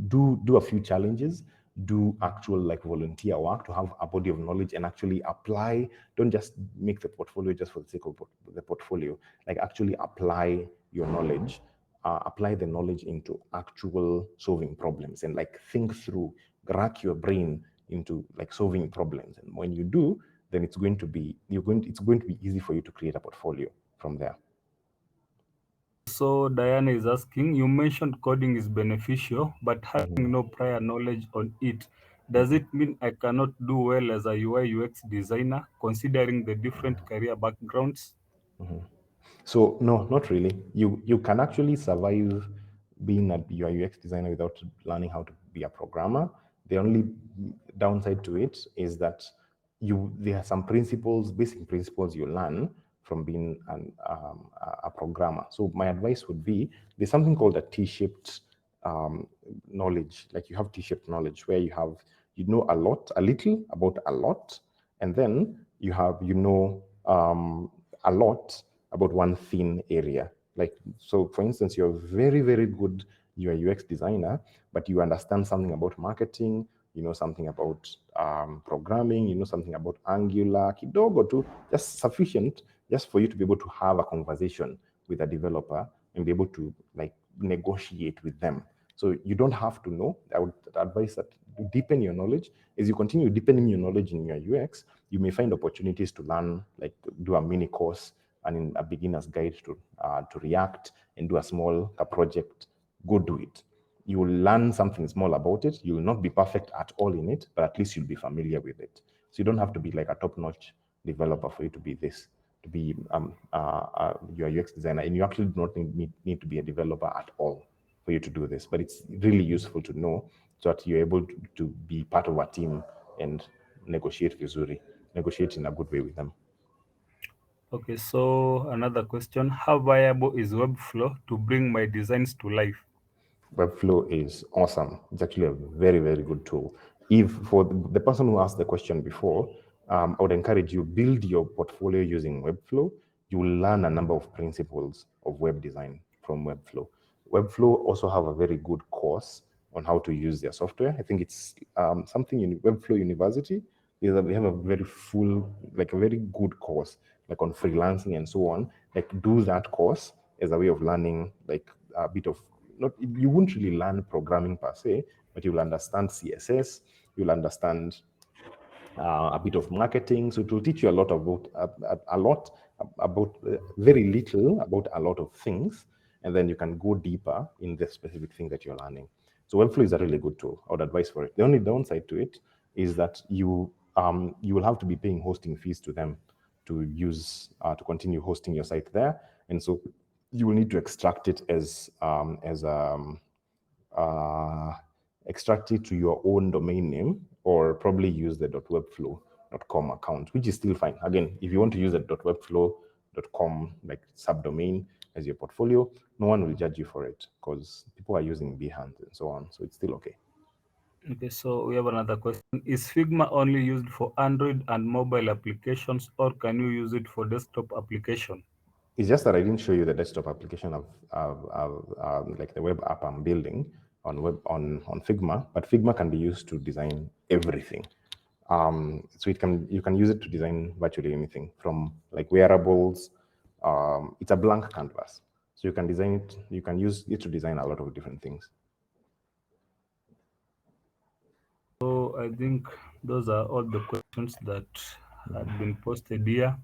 do a few challenges, do actual like volunteer work to have a body of knowledge and actually apply. Don't just make the portfolio just for the sake of the portfolio. Like actually apply your knowledge, apply the knowledge into actual solving problems and like think through, rack your brain into like solving problems. And when you do, then it's going to be easy for you to create a portfolio from there. So Diana is asking, you mentioned coding is beneficial, but having no prior knowledge on it, does it mean I cannot do well as a UI UX designer, considering the different career backgrounds? So no, not really. You can actually survive being a UI UX designer without learning how to be a programmer. The only downside to it is that there are some principles, basic principles you learn from being a programmer. So my advice would be there's something called a T-shaped knowledge. Like you have T-shaped knowledge where you know a little about a lot, and then you know a lot about one thin area. Like, so for instance, you're a very, very good UI UX designer, but you understand something about marketing, you know something about programming, you know something about Angular, kidogo tu, just sufficient just for you to be able to have a conversation with a developer and be able to like negotiate with them. So you don't have to know. I would advise that you deepen your knowledge. As you continue deepening your knowledge in your UX, you may find opportunities to learn, like do a mini course and in a beginner's guide to React and do a small project. Go do it. You will learn something small about it. You will not be perfect at all in it, but at least you'll be familiar with it. So you don't have to be like a top-notch developer for you to be this, to be your UX designer. And you actually do not need to be a developer at all for you to do this. But it's really useful to know so that you're able to be part of a team and negotiate vizuri, negotiate in a good way with them. Okay, so another question, how viable is Webflow to bring my designs to life? Webflow is awesome. It's actually a very, very good tool. If for the person who asked the question before, I would encourage you build your portfolio using Webflow. You will learn a number of principles of web design from Webflow. Webflow also have a very good course on how to use their software. I think it's something in Webflow University. They have a very full, like a very good course, like on freelancing and so on. Like do that course as a way of learning, like a bit of not you won't really learn programming per se, but you'll understand CSS, you'll understand a bit of marketing. So it will teach you a lot about very little about a lot of things, and then you can go deeper in the specific thing that you're learning. So Webflow is a really good tool. I would advise for it. The only downside to it is that you will have to be paying hosting fees to them to use to continue hosting your site there, and so you will need to extract it uh, extract it to your own domain name, or probably use the .webflow.com account, which is still fine. Again, if you want to use the .webflow.com like subdomain as your portfolio, no one will judge you for it because people are using Behance and so on, so it's still okay. Okay, so we have another question. Is Figma only used for Android and mobile applications, or can you use it for desktop application? It's just that I didn't show you the desktop application like the web app I'm building on Figma, but Figma can be used to design everything. So you can use it to design virtually anything from like wearables. It's a blank canvas, so you can design it. You can use it to design a lot of different things. So I think those are all the questions that had been posted here.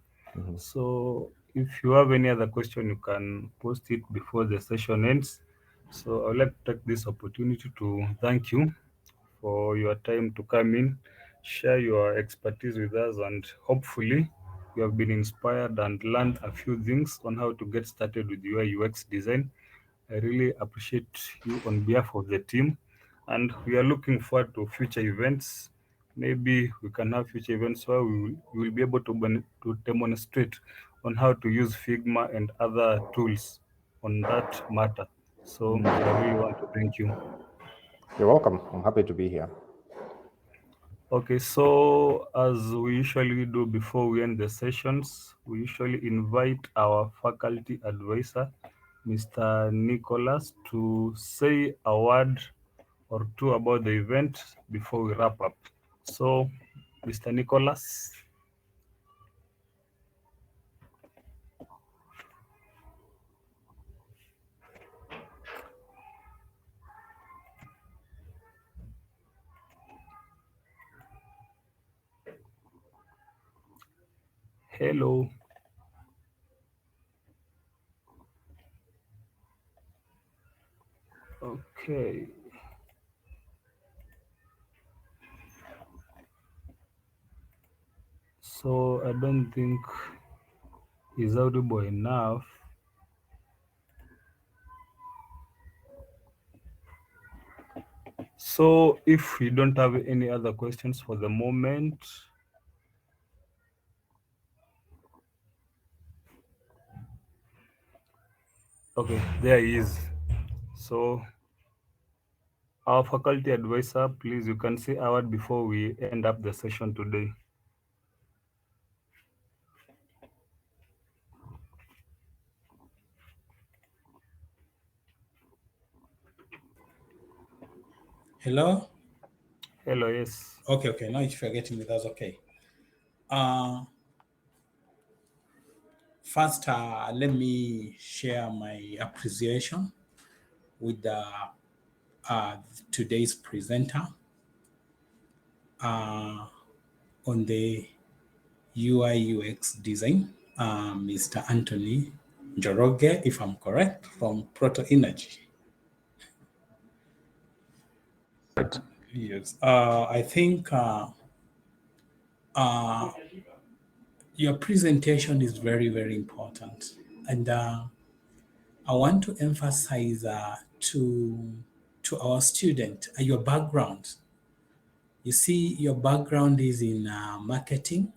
So if you have any other question, you can post it before the session ends. So I would like to take this opportunity to thank you for your time to come in, share your expertise with us, and hopefully you have been inspired and learned a few things on how to get started with UI UX design. I really appreciate you on behalf of the team, and we are looking forward to future events. Maybe we can have future events where we will be able to demonstrate on how to use Figma and other tools on that matter. So I really want to thank you. You're welcome. I'm happy to be here. Okay, so as we usually do before we end the sessions, we usually invite our faculty advisor, Mr. Nicholas, to say a word or two about the event before we wrap up. So, Mr. Nicholas. Hello. Okay. So I don't think he's audible enough. So if we don't have any other questions for the moment, okay, there he is. So our faculty advisor, please, you can say a word before we end up the session today. Hello? Hello, yes. Okay. Now if you're getting me, that's okay. First, let me share my appreciation with today's presenter on the UI/UX design, Mr. Antony Njoroge, if I'm correct, from Proto Energy. Right. Yes. I think your presentation is very, very important. And I want to emphasize to our student your background. You see, your background is in marketing,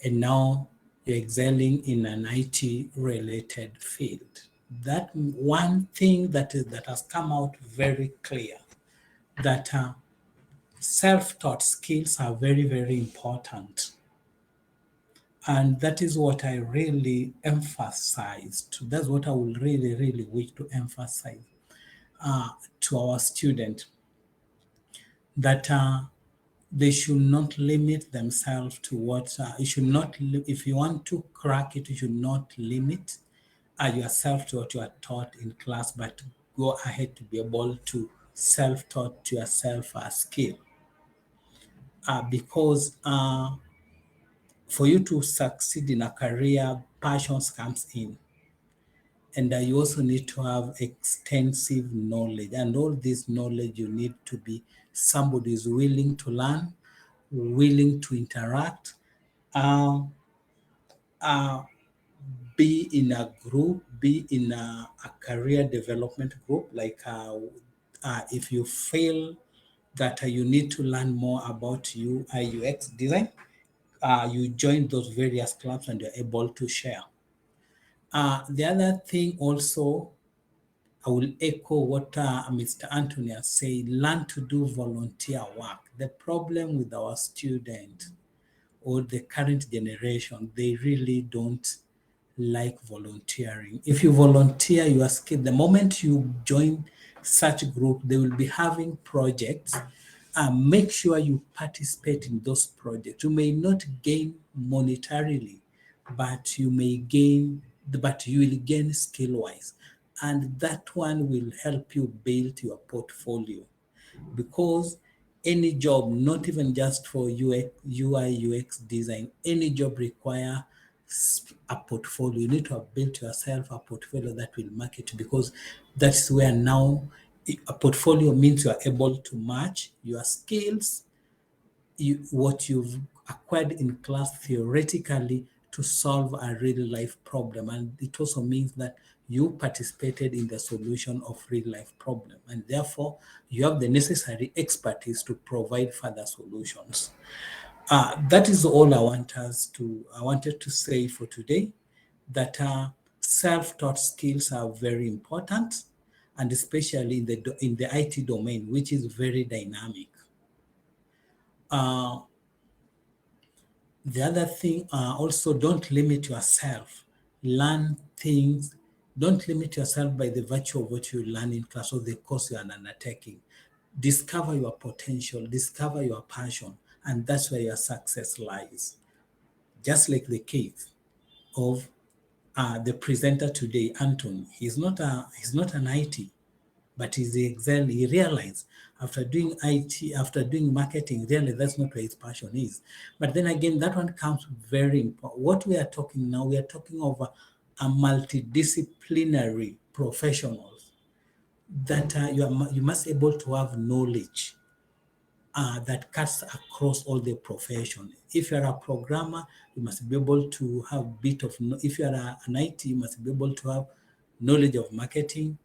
and now you're excelling in an IT-related field. That one thing that has come out very clear, that self-taught skills are very, very important. And that is what I really emphasized. That's what I would really, really wish to emphasize to our students, that they should not limit themselves to what you should not. If you want to crack it, you should not limit yourself to what you are taught in class, but go ahead to be able to self-taught to yourself a skill. Because for you to succeed in a career, passions comes in. And you also need to have extensive knowledge. And all this knowledge, you need to be somebody who's willing to learn, willing to interact, be in a group, be in a career development group. Like if you feel that you need to learn more about UI/UX design, you join those various clubs and you're able to share. The other thing also, I will echo what Mr. Antony has said, learn to do volunteer work. The problem with our students or the current generation, they really don't like volunteering. If you volunteer, you are skilled. The moment you join such group, they will be having projects. Make sure you participate in those projects. You may not gain monetarily, but you will gain skill-wise. And that one will help you build your portfolio. Because any job, not even just for UI/UX design, any job require a portfolio. You need to have built yourself a portfolio that will market, because that's where now a portfolio means you are able to match your skills, what you've acquired in class theoretically, to solve a real life problem. And it also means that you participated in the solution of real life problem, and therefore you have the necessary expertise to provide further solutions. That is all I wanted to say for today, that self-taught skills are very important, and especially in the IT domain, which is very dynamic. The other thing, also, don't limit yourself. Learn things. Don't limit yourself by the virtue of what you learn in class or the course you are undertaking. Discover your potential, discover your passion, and that's where your success lies. Just like the case of the presenter today, Anthony. He's not an IT, but he's excelled. He realized after doing IT, after doing marketing, really that's not where his passion is. But then again, that one comes very important. What we are talking now, we are talking of a multidisciplinary professionals, that you must able to have knowledge that cuts across all the profession. If you're a programmer, you must be able to have bit of, if you're an IT, you must be able to have knowledge of marketing,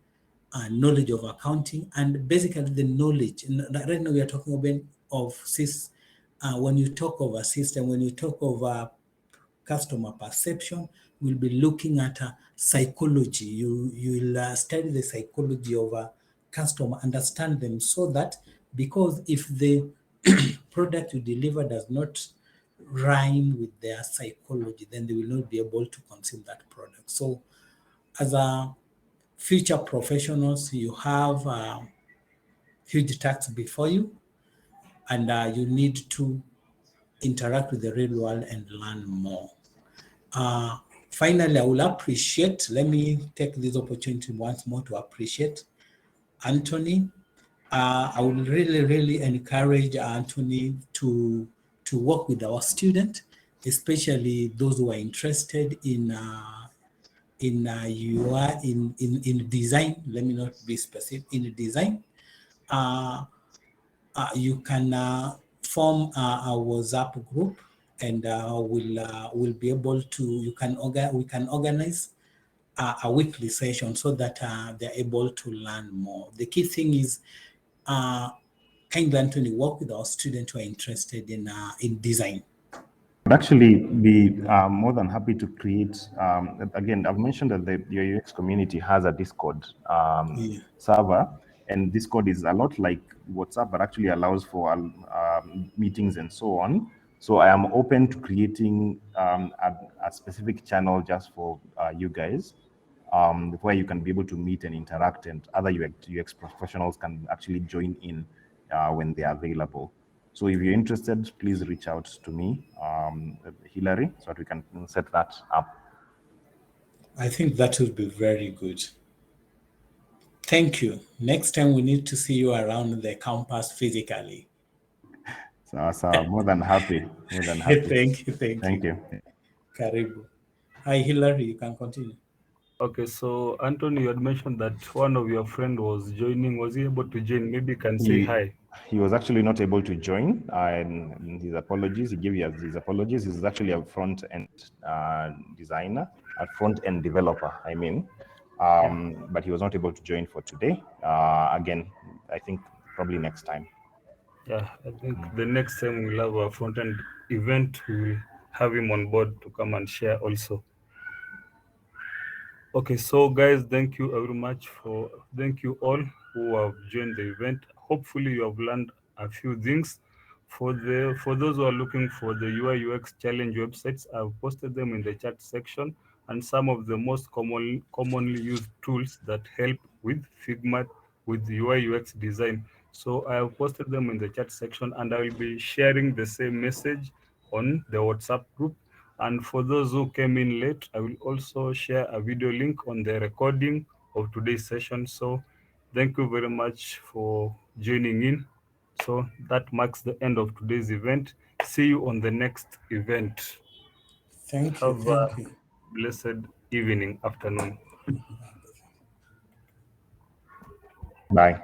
knowledge of accounting, and basically the knowledge. Right now we are talking about when you talk of a system, when you talk of customer perception, we'll be looking at psychology. You'll study the psychology of a customer, understand them, so that, because if the product you deliver does not rhyme with their psychology, then they will not be able to consume that product. So as a future professionals, you have huge tasks before you, and you need to interact with the real world and learn more. Finally, I will let me take this opportunity once more to appreciate Anthony. I would really, really encourage Anthony to work with our student, especially those who are interested in UI, in design. Let me not be specific. In design, you can form a WhatsApp group, and we'll be able to. We can organize a weekly session so that they're able to learn more. The key thing is, kindly, Anthony, work with our students who are interested in design. I'd actually be more than happy to create, again, I've mentioned that the UIUX community has a Discord server, and Discord is a lot like WhatsApp, but actually allows for meetings and so on. So I am open to creating a specific channel just for you guys, where you can be able to meet and interact, and other UX professionals can actually join in when they are available. So if you're interested, please reach out to me, Hillary, so that we can set that up. I think that would be very good. Thank you. Next time we need to see you around the campus physically. So more than happy. More than happy. Thank you. Karibu. Hi, Hillary, you can continue. Okay, so Anthony, you had mentioned that one of your friend was joining. Was he able to join? Maybe you can say hi. He was actually not able to join, and his apologies. He gave his apologies. He's actually a front-end designer, a front-end developer, I mean. But he was not able to join for today. Again, I think probably next time. Yeah, I think the next time we'll have a front-end event, we'll have him on board to come and share also. Okay, so guys, thank you very much thank you all who have joined the event. Hopefully you have learned a few things. For those who are looking for the UIUX challenge websites, I've posted them in the chat section, and some of the most commonly used tools that help with Figma with UIUX design. So I have posted them in the chat section, and I will be sharing the same message on the WhatsApp group. And for those who came in late, I will also share a video link on the recording of today's session. So thank you very much for joining in. So that marks the end of today's event. See you on the next event. Thank you. Have Thank a you. blessed evening, afternoon. Bye.